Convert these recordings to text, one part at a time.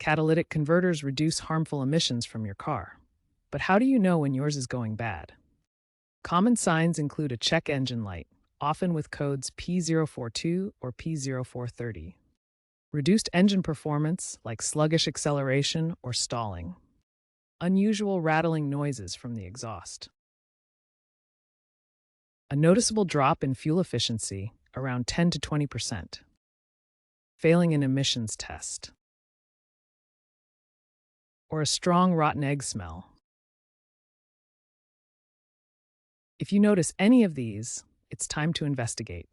Catalytic converters reduce harmful emissions from your car. But how do you know when yours is going bad? Common signs include a check engine light, often with codes P042 or P0430. Reduced engine performance, like sluggish acceleration or stalling. Unusual rattling noises from the exhaust. A noticeable drop in fuel efficiency, around 10 to 20%. Failing an emissions test. Or a strong rotten egg smell. If you notice any of these, it's time to investigate.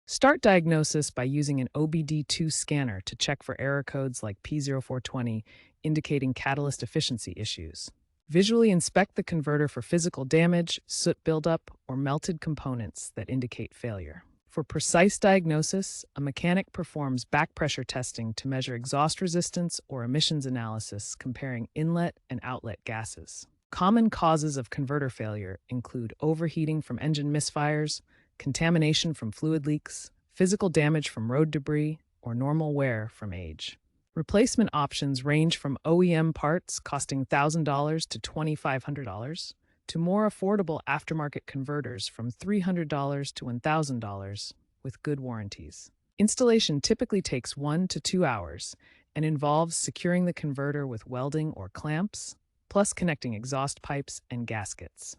Start diagnosis by using an OBD2 scanner to check for error codes like P0420 indicating catalyst efficiency issues. Visually inspect the converter for physical damage, soot buildup, or melted components that indicate failure. For precise diagnosis, a mechanic performs back pressure testing to measure exhaust resistance or emissions analysis comparing inlet and outlet gases. Common causes of converter failure include overheating from engine misfires, contamination from fluid leaks, physical damage from road debris, or normal wear from age. Replacement options range from OEM parts costing $1,000 to $2,500 to more affordable aftermarket converters from $300 to $1,000 with good warranties. Installation typically takes 1 to 2 hours and involves securing the converter with welding or clamps, plus connecting exhaust pipes and gaskets.